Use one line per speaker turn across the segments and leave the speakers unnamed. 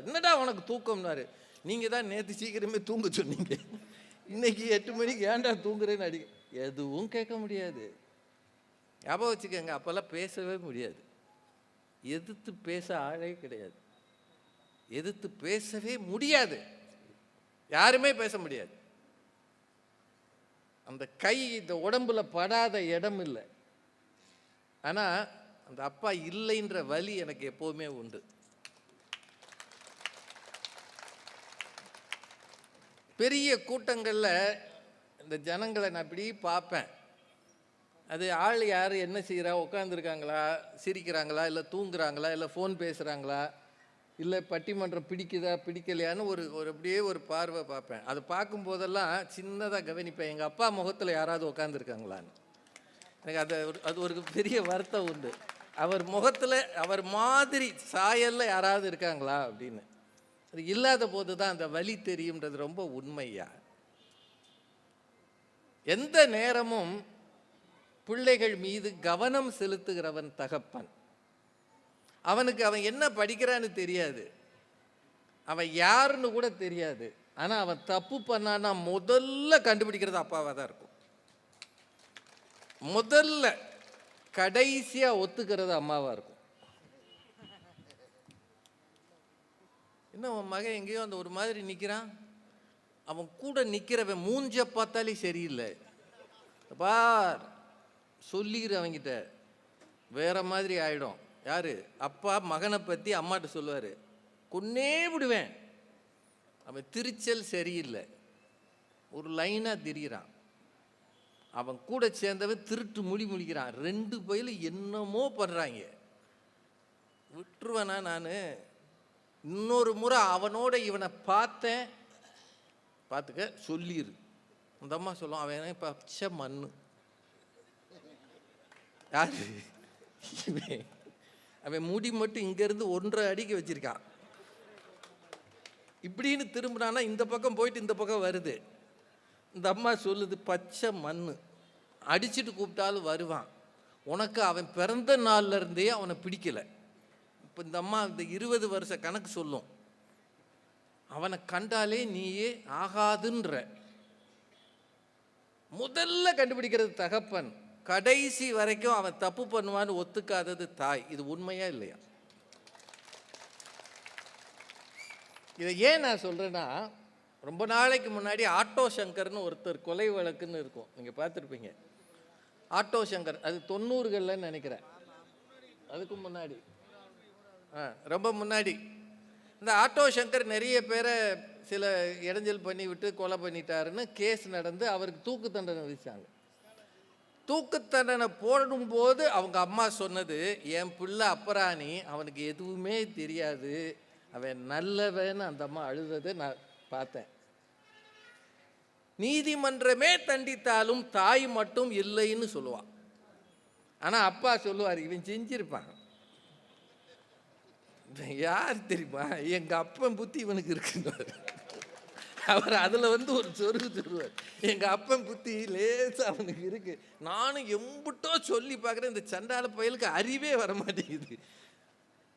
என்னடா உனக்கு தூக்கம்னாரு. நீங்கள் தான் நேற்று சீக்கிரமே தூங்க சொன்னீங்க, இன்னைக்கு 8 மணிக்கு ஏன்டா தூங்குறேன்னு எதுவும் கேட்க முடியாது. ஞாபகம் வச்சுக்கோங்க, அப்போல்லாம் பேசவே முடியாது. எதிர்த்து பேச ஆளே கிடையாது. எதிர்த்து பேசவே முடியாது, யாருமே பேச முடியாது. அந்த கை இந்த உடம்புல படாத இடம் இல்லை. ஆனால் அந்த அப்பா இல்லைன்ற வலி எனக்கு எப்போவுமே உண்டு. பெரிய கூட்டங்களில் இந்த ஜனங்களை நான் இப்படி பார்ப்பேன். அது ஆள் யார் என்ன செய்கிறா, உட்காந்துருக்காங்களா, சிரிக்கிறாங்களா, இல்லை தூங்குறாங்களா, இல்லை ஃபோன் பேசுகிறாங்களா, இல்லை பட்டிமன்றம் பிடிக்குதா பிடிக்கலையான்னு ஒரு அப்படியே ஒரு பார்வை பார்ப்பேன். அதை பார்க்கும்போதெல்லாம் சின்னதாக கவனிப்பேன், எங்கள் அப்பா முகத்தில் யாராவது உட்காந்துருக்காங்களான்னு. எனக்கு அது ஒரு பெரிய வருத்தம் உண்டு. அவர் முகத்தில் அவர் மாதிரி சாயலில் யாராவது இருக்காங்களா அப்படின்னு. அது இல்லாத போது தான் அந்த வலி தெரியும்ன்றது ரொம்ப உண்மையா. எந்த நேரமும் பிள்ளைகள் மீது கவனம் செலுத்துகிறவன் தகப்பன். அவனுக்கு அவன் என்ன படிக்கிறான்னு தெரியாது, அவன் யாருன்னு கூட தெரியாது. ஆனால் அவன் தப்பு பண்ணான்னா முதல்ல கண்டுபிடிக்கிறது அப்பாவாக தான் இருக்கும். முதல்ல கடைசியாக ஒத்துக்கிறது அம்மாவாக இருக்கும். என்ன அவன் மகன் எங்கேயோ அந்த ஒரு மாதிரி நிற்கிறான், அவன் கூட நிற்கிறவன் மூஞ்ச பார்த்தாலே சரியில்லை, பார் சொல்லிக்கிற அவங்கிட்ட வேற மாதிரி ஆயிடும். யாரு? அப்பா மகனை பற்றி அம்மாட்ட சொல்லுவார், கொன்னே விடுவேன். அவன் திரிச்சல் சரியில்லை, ஒரு லைனாக திரிகிறான். அவன் கூட சேர்ந்தவன் திருட்டு முடிக்கிறான். 2 பயில என்னமோ பண்ணுறாங்க. விட்டுருவேனா நான்? இன்னொரு முறை அவனோட இவனை பார்த்தேன், பார்த்துக்க சொல்லிடு. அந்த அம்மா சொல்லுவான், அவன் பச்சை மண்ணு. யாரு? அவன் முடி மட்டும் இங்கேருந்து 1.5 அடிக்கு வச்சிருக்கான். இப்படின்னு திரும்பினானா இந்த பக்கம் போயிட்டு இந்த பக்கம் வருது. இந்த அம்மா சொல்லுது, பச்சை மண்ணு, அடிச்சுட்டு கூப்பிட்டாலும் வருவான். உனக்கு அவன் பிறந்த நாள்ல இருந்தே அவனை பிடிக்கல. இப்போ இந்த அம்மா இந்த 20 வருஷ கணக்கு சொல்லும், அவனை கண்டாலே நீயே ஆகாதுன்ற. முதல்ல கண்டுபிடிக்கிறது தகப்பன், கடைசி வரைக்கும் அவன் தப்பு பண்ணுவான்னு ஒத்துக்காதது தாய். இது உண்மையா இல்லையா? இதை ஏன் நான் சொல்றேன்னா, ரொம்ப நாளைக்கு முன்னாடி ஆட்டோ சங்கர்னு ஒருத்தர் கொலை வழக்குன்னு இருக்கும், நீங்கள் பார்த்துருப்பீங்க. ஆட்டோ சங்கர், அது 90களில் நினைக்கிறேன், அதுக்கு முன்னாடி, ரொம்ப முன்னாடி. இந்த ஆட்டோ சங்கர் நிறைய பேரை சில இடைஞ்சல் பண்ணி விட்டு கொலை பண்ணிட்டாருன்னு கேஸ் நடந்து அவருக்கு தூக்கு தண்டனை விதிச்சாங்க. தூக்கு தண்டனை போடும்போது அவங்க அம்மா சொன்னது, என் பிள்ளை அப்பராணி, அவனுக்கு எதுவுமே தெரியாது, அவன் நல்லவன்னு அந்த அம்மா அழுததை நான் பார்த்தேன். நீதிமன்றமே தண்டித்தாலும் தாய் மட்டும் இல்லைன்னு சொல்லுவான். ஆனால் அப்பா சொல்லுவார், இவன் செஞ்சிருப்பான். யார் தெரியுமா? எங்கள் அப்பன் புத்தி இவனுக்கு இருக்குன்னு அவர் அதில் ஒரு சொருகு சொல்லுவார், எங்கள் அப்பன் புத்தி லேசாக அவனுக்கு இருக்கு, நானும் எம்பிட்டோ சொல்லி பார்க்குறேன், இந்த சண்டால பயலுக்கு அறிவே வர மாட்டேங்குது.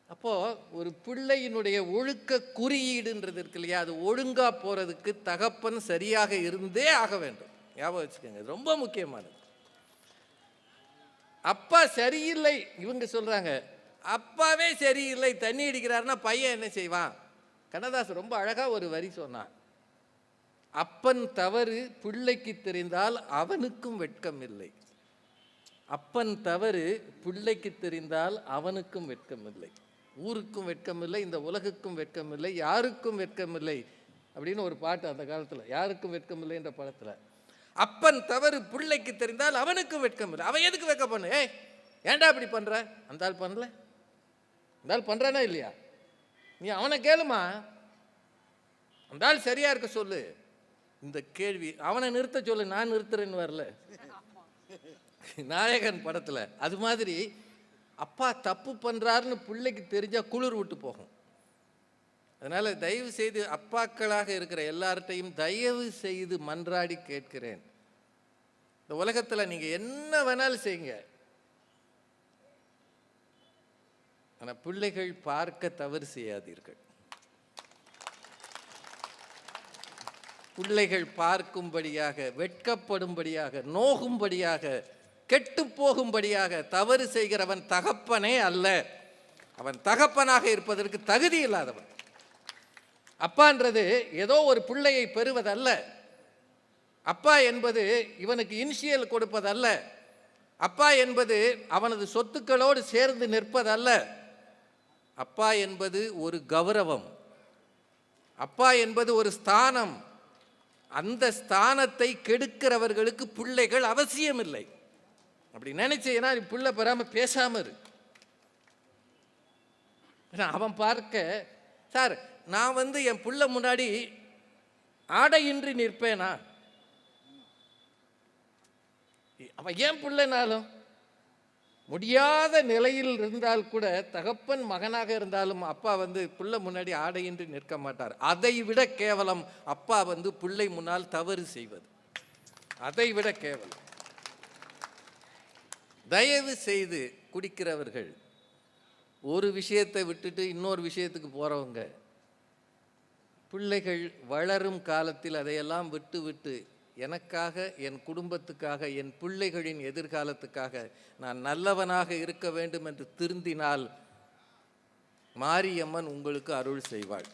அப்போது ஒரு பிள்ளையினுடைய ஒழுக்க குறியீடுன்றது இருக்கு இல்லையா, அது ஒழுங்காக போகிறதுக்கு தகப்பன் சரியாக இருந்தே ஆக வேண்டும். ஞாபகம் வச்சுக்கோங்க, ரொம்ப முக்கியமானது. அப்பா சரியில்லை, இவங்க சொல்கிறாங்க, அப்பாவே சரியில்லை, தண்ணி அடிக்கிறாருன்னா பையன் என்ன செய்வான்? கண்ணதாசன் ரொம்ப அழகாக ஒரு வரி சொன்னான், அப்பன் தவறு பிள்ளைக்கு தெரிந்தால் அவனுக்கும் வெட்கம் இல்லை. அப்பன் தவறு பிள்ளைக்கு தெரிந்தால் அவனுக்கும் வெட்கம் இல்லை. ஊருக்கும் வெட்கம் இல்லை, இந்த உலகுக்கும் வெட்கம் இல்லை, யாருக்கும் வெட்கம் இல்லை அப்படின்னு ஒரு பாட்டு அந்த காலத்தில், யாருக்கும் வெட்கம் இல்லை என்ற படத்தில். அப்பன் தவறு பிள்ளைக்கு தெரிந்தால் அவனுக்கும் வெட்கம் இல்லை. அவன் எதுக்கு வெட்கம் பண்ணு? ஏன்டா அப்படி பண்ணுற? அந்த ஆள் பண்ணல, அந்த ஆள் பண்ணுறானா இல்லையா? நீ அவனை கேளுமா, அந்த ஆள் சரியா இருக்க சொல்லு. இந்த கேள்வி அவனை நிறுத்த சொல்லு, நான் நிறுத்துறேன்னு வரல நாயகன் படத்தில். அது மாதிரி அப்பா தப்பு பண்ணுறாருன்னு பிள்ளைக்கு தெரிஞ்சால் குளிர் விட்டு போகும். அதனால் தயவு செய்து அப்பாக்களாக இருக்கிற எல்லார்ட்டையும் தயவு செய்து மன்றாடி கேட்கிறேன், இந்த உலகத்தில் நீங்கள் என்ன வேணாலும் செய்யுங்க, ஆனால் பிள்ளைகள் பார்க்க தவறு செய்யாதீர்கள். பிள்ளைகள் பார்க்கும்படியாக, வெட்கப்படும்படியாக, நோகும்படியாக, கெட்டு போகும்படியாக தவறு செய்கிறவன் தகப்பனே அல்ல. அவன் தகப்பனாக இருப்பதற்கு தகுதி இல்லாதவன். அப்பான்றது ஏதோ ஒரு பிள்ளையை பெறுவதல்ல. அப்பா என்பது இவனுக்கு இனிஷியல் கொடுப்பதல்ல. அப்பா என்பது அவனது சொத்துக்களோடு சேர்ந்து நிற்பதல்ல. அப்பா என்பது ஒரு கௌரவம். அப்பா என்பது ஒரு ஸ்தானம். அந்த ஸ்தானத்தை கெடுக்கிறவர்களுக்கு பிள்ளைகள் அவசியம் இல்லை. அப்படி நினைச்சேன்னா பிள்ளை பெறாம பேசாம இரு. அவன் பார்க்க, சார் நான் என் பிள்ளை முன்னாடி ஆடையின்றி நிற்பேனா? அவன் ஏன் பிள்ளைனாலும் முடியாத நிலையில் இருந்தால் கூட, தகப்பன் மகனாக இருந்தாலும் அப்பா பிள்ளை முன்னாடி ஆடையின்றி நிற்க மாட்டார். அதை விட கேவலம் அப்பா பிள்ளை முன்னால் தவறு செய்வது. அதை விட கேவலம். தயவு செய்து குடிக்கிறவர்கள், ஒரு விஷயத்தை விட்டுட்டு இன்னொரு விஷயத்துக்கு போறவங்க, பிள்ளைகள் வளரும் காலத்தில் அதையெல்லாம் விட்டு விட்டு எனக்காக, என் குடும்பத்துக்காக, என் பிள்ளைகளின் எதிர்காலத்துக்காக நான் நல்லவனாக இருக்க வேண்டும் என்று திருந்தினால் மாரியம்மன் உங்களுக்கு அருள் செய்வாள்.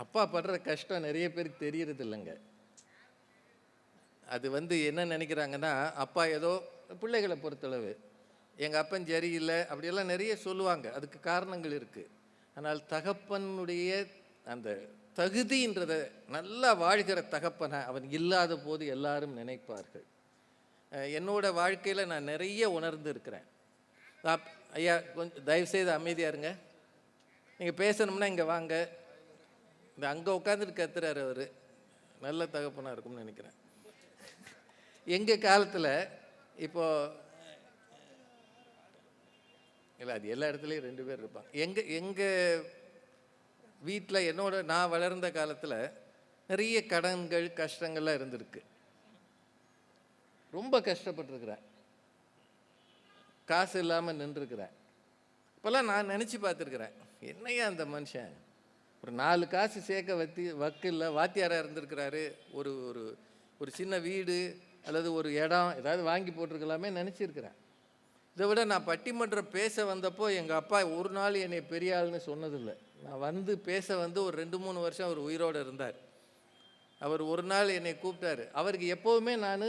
அப்பா படுற கஷ்டம் நிறைய பேருக்கு தெரியறது இல்லைங்க. அது என்ன நினைக்கிறாங்கன்னா, அப்பா ஏதோ பிள்ளைகளை பொறுத்தளவு எங்கள் அப்பன் சரியில்லை அப்படியெல்லாம் நிறைய சொல்லுவாங்க. அதுக்கு காரணங்கள் இருக்குது. ஆனால் தகப்பனுடைய அந்த தகுதின்றதை நல்லா வாழ்கிற தகப்பனை அவன் இல்லாத போது எல்லாரும் நினைப்பார்கள். என்னோட வாழ்க்கையில் நான் நிறைய உணர்ந்து இருக்கிறேன். ஐயா கொஞ்சம் தயவுசெய்து அமைதியாக இருங்க. நீங்கள் பேசணும்னா இங்கே வாங்க. இந்த அங்கே உட்காந்துட்டு கத்துறாரு அவர். நல்ல தகப்பனாக இருக்கும்னு நினைக்கிறேன். எங்கள் காலத்தில் இப்போது இல்லை, அது எல்லா இடத்துலையும் 2 பேர் இருப்பாங்க. எங்கள் வீட்டில் நான் வளர்ந்த காலத்தில் நிறைய கடன்கள் கஷ்டங்கள்லாம் இருந்திருக்கு. ரொம்ப கஷ்டப்பட்டுருக்கிறேன். காசு இல்லாமல் நின்றுருக்கிறேன். இப்போல்லாம் நான் நினச்சி பார்த்துருக்குறேன், என்னையா அந்த மனுஷன் ஒரு 4 காசு சேர்க்க வக்கில்ல வாத்தியாராக இருந்திருக்கிறாரு. ஒரு ஒரு ஒரு சின்ன வீடு அல்லது ஒரு இடம் ஏதாவது வாங்கி போட்டிருக்கலாமே நினச்சிருக்கிறேன். இதை விட நான் பட்டிமன்றம் பேச வந்தப்போ எங்கள் அப்பா ஒரு நாள் என்னை பெரிய ஆள்னு சொன்னதில்லை. நான் பேச ஒரு 2-3 வருஷம் அவர் உயிரோடு இருந்தார். அவர் ஒரு நாள் என்னை கூப்பிட்டாரு. அவருக்கு எப்போவுமே நான்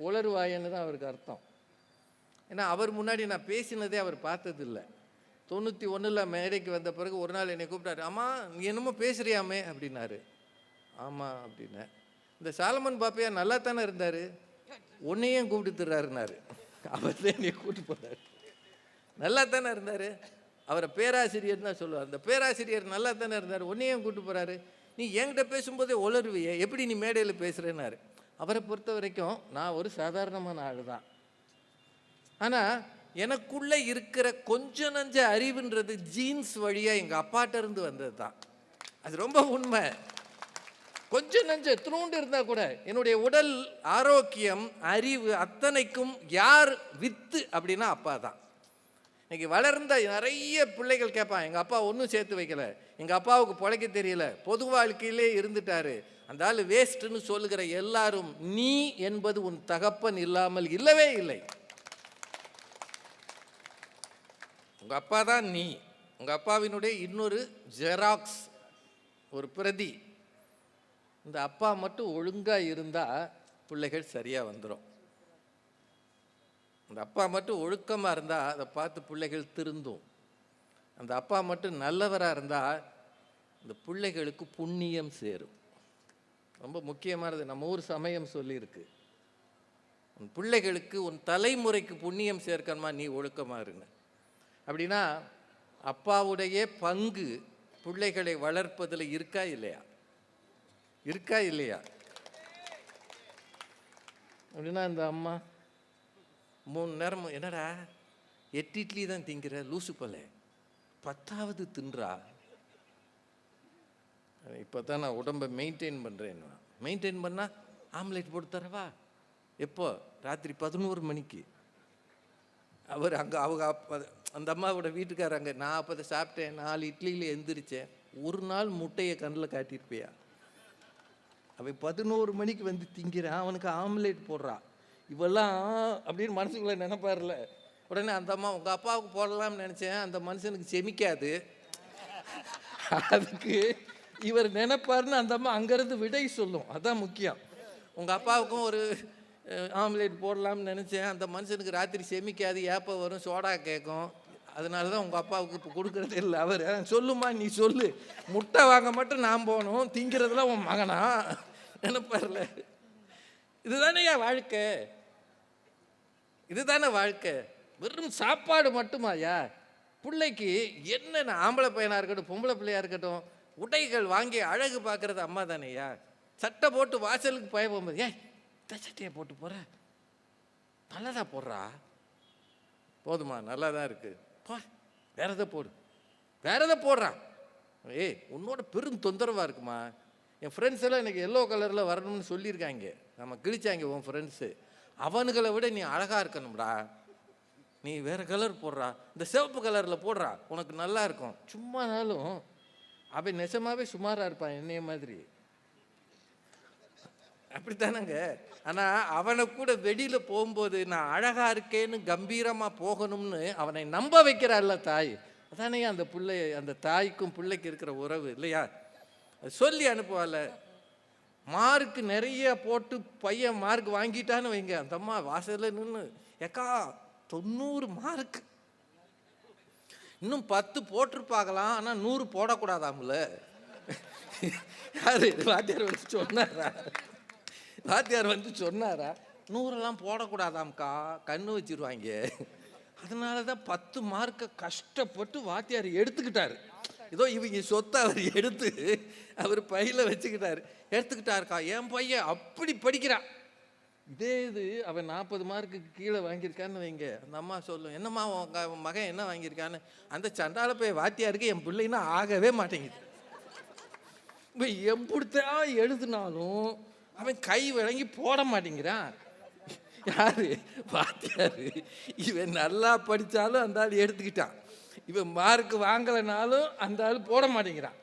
உளறுவாயன்னு தான் அவருக்கு அர்த்தம். ஏன்னா அவர் முன்னாடி நான் பேசினதே அவர் பார்த்ததில்லை. 91 மேடைக்கு வந்த பிறகு ஒரு நாள் என்னை கூப்பிட்டாரு. ஆமாம் நீ என்னமோ பேசுறியாமே அப்படின்னாரு. ஆமாம் அப்படின்னேன். இந்த சாலமன் பாப்பையா நல்லா தானே இருந்தார், உன்னையும் கூப்பிட்டுறாருனாரு. அவர் தான் என்னை கூப்பிட்டு போனார். நல்லா தானே இருந்தார், அவரை பேராசிரியர் தான் சொல்லுவார். அந்த பேராசிரியர் நல்லா தானே இருந்தார், உன்னையும் கூப்பிட்டு போகிறாரு. நீ என்கிட்ட பேசும்போதே உளருவியே, எப்படி நீ மேடையில் பேசுகிறேன்னாரு. அவரை பொறுத்த வரைக்கும் நான் ஒரு சாதாரணமான ஆள் தான். ஆனால் எனக்குள்ளே இருக்கிற கொஞ்சம் நஞ்ச அறிவுன்றது ஜீன்ஸ் வழியாக எங்கள் அப்பாட்ட இருந்து வந்தது தான். அது ரொம்ப உண்மை. கொஞ்சம் நஞ்ச துணுண்டு இருந்தால் கூட என்னுடைய உடல் ஆரோக்கியம், அறிவு அத்தனைக்கும் யார் வித்து அப்படின்னா அப்பா தான். இன்னைக்கு வளர்ந்த நிறைய பிள்ளைகள் கேட்பான், எங்கள் அப்பா ஒன்றும் சேர்த்து வைக்கல, எங்கள் அப்பாவுக்கு பிழைக்க தெரியல, பொது வாழ்க்கையிலே இருந்துட்டாரு, அந்த ஆள் வேஸ்ட்டுன்னு சொல்லுகிற எல்லாரும் நீ என்பது உன் தகப்பன் இல்லாமல் இல்லவே இல்லை. உங்கள் அப்பா தான் நீ. உங்கள் அப்பாவினுடைய இன்னொரு ஜெராக்ஸ், ஒரு பிரதி. இந்த அப்பா மட்டும் ஒழுங்காக இருந்தால் பிள்ளைகள் சரியாக வந்துடும். அந்த அப்பா மட்டும் ஒழுக்கமாக இருந்தால் அதை பார்த்து பிள்ளைகள் திருந்தும். அந்த அப்பா மட்டும் நல்லவராக இருந்தால் இந்த பிள்ளைகளுக்கு புண்ணியம் சேரும். ரொம்ப முக்கியமானது, நம்ம ஊர் சமயம் சொல்லியிருக்கு, உன் பிள்ளைகளுக்கு உன் தலைமுறைக்கு புண்ணியம் சேர்க்கணுமா நீ ஒழுக்கமாக இருங்க. அப்படின்னா அப்பாவுடைய பங்கு பிள்ளைகளை வளர்ப்பதில் இருக்கா இல்லையா? இருக்கா இல்லையா? அப்படின்னா இந்த அம்மா 3 நேரம் என்னடா 8 இட்லி தான் திங்கிற லூசு போல, 10வது தின்றா. இப்போ தான் நான் உடம்பை மெயின்டைன் பண்ணுறேன். மெயின்டைன் பண்ணால் ஆம்லேட் போட்டு தரவா? எப்போ? ராத்திரி 11 மணிக்கு. அவர் அங்கே அவங்க அந்த அம்மாவோட வீட்டுக்காரங்க, நான் அப்போ அதை சாப்பிட்டேன், 4 இட்லியில் எந்திரிச்சேன், ஒரு நாள் முட்டையை கண்ணில் காட்டியிருப்பியா? அவன் 11 மணிக்கு வந்து திங்கிறான், அவனுக்கு ஆம்லேட் போடுறான். இவெல்லாம் அப்படின்னு மனசுக்குள்ளே நினைப்பார்ல. உடனே அந்த அம்மா, உங்கள் அப்பாவுக்கு போடலாம்னு நினச்சேன், அந்த மனுஷனுக்கு செமிக்காது, அதுக்கு இவர் நினைப்பாருன்னு அந்த அம்மா அங்கேருந்து விடை சொல்லும். அதான் முக்கியம். உங்கள் அப்பாவுக்கும் ஒரு ஆம்லேட் போடலாம்னு நினச்சேன், அந்த மனுஷனுக்கு ராத்திரி செமிக்காது, ஏப்பம் வரும், சோடா கேட்கும், அதனால தான் உங்கள் அப்பாவுக்கு இப்போ கொடுக்குறதே இல்லை. அவர் சொல்லுமா, நீ சொல்லு, முட்டை வாங்க மட்டும் நான் போகணும், திங்கிறதுல உன் மகனா நினைப்பார்ல. இதுதானேயா வாழ்க்கை? இதுதானே வாழ்க்கை? வெறும் சாப்பாடு மட்டுமாயா? பிள்ளைக்கு என்னென்ன, ஆம்பளை பையனாக இருக்கட்டும் பொம்பளை பிள்ளையாக இருக்கட்டும், உடைகள் வாங்கி அழகு பார்க்குறது அம்மா தானேயா? சட்டை போட்டு வாசலுக்கு போய் போகும்போது, ஏன் இந்த சட்டையை போட்டு போகிற, நல்லதா போடுறா, போதுமா, நல்லா தான் இருக்குது, போ வேற எதை போடு, வேற எதை போடுறான், ஏய் உன்னோட பெரும் தொந்தரவாக இருக்குமா. என் ஃப்ரெண்ட்ஸ் எல்லாம் எனக்கு எல்லோ கலரில் வரணும்னு சொல்லியிருக்காங்க, நம்ம கிழிச்சாங்க உன் ஃப்ரெண்ட்ஸு, அவனுங்களை விட நீ அழகாக இருக்கணும்டா, நீ வேறு கலர் போடுறா, இந்த சிவப்பு கலரில் போடுறா, உனக்கு நல்லா இருக்கும். சும்மானாலும் அவன் நெசமாகவே சுமாராக இருப்பான் என்னைய மாதிரி, அப்படித்தானங்க. ஆனால் அவனை கூட வெளியில் போகும்போது நான் அழகாக இருக்கேன்னு கம்பீரமாக போகணும்னு அவனை நம்ப வைக்கிறாள்ல தாய். அதானே அந்த பிள்ளை, அந்த தாய்க்கும் பிள்ளைக்கு இருக்கிற உறவு இல்லையா? சொல்லி அனுப்புவாள். மார்க்கு நிறைய போட்டு பையன் மார்க் வாங்கிட்டான்னு வைங்க, அந்த அம்மா வாசலில் நின்று, ஏக்கா 90 மார்க், இன்னும் 10 போட்டிருப்பாங்களாம், ஆனால் 100 போடக்கூடாதாம்ல. யாரு வாத்தியார் வந்து சொன்னாரா? வாத்தியார் வந்து சொன்னாரா? 100 போடக்கூடாதாம்க்கா, கண்ணு வச்சிருவாங்க. அதனால தான் 10 மார்க்கை கஷ்டப்பட்டு வாத்தியார் எடுத்துக்கிட்டாரு. ஏதோ இவங்க சொத்தை அவர் எடுத்து அவர் பையில் வச்சுக்கிட்டாரு. எடுத்துக்கிட்டாருக்கா, என் பையன் அப்படி படிக்கிறான். இதே இது அவன் 40 மார்க்குக்கு கீழே வாங்கியிருக்கான்னு வைங்க, அந்த அம்மா சொல்லும், என்னம்மா உங்கள் மகன் என்ன வாங்கியிருக்கான்னு. அந்த சண்டால போய் வாத்தியாருக்கு என் பிள்ளைன்னா ஆகவே மாட்டேங்குது. இப்போ எப்படித்தா எழுதுனாலும் அவன் கை விளங்கி போட மாட்டேங்கிறான். யாரு? வாத்தியாரு. இவன் நல்லா படித்தாலும் அந்த ஆள் எடுத்துக்கிட்டான், இவன் மார்க் வாங்கலைனாலும் அந்த ஆள் போட மாட்டேங்கிறான்.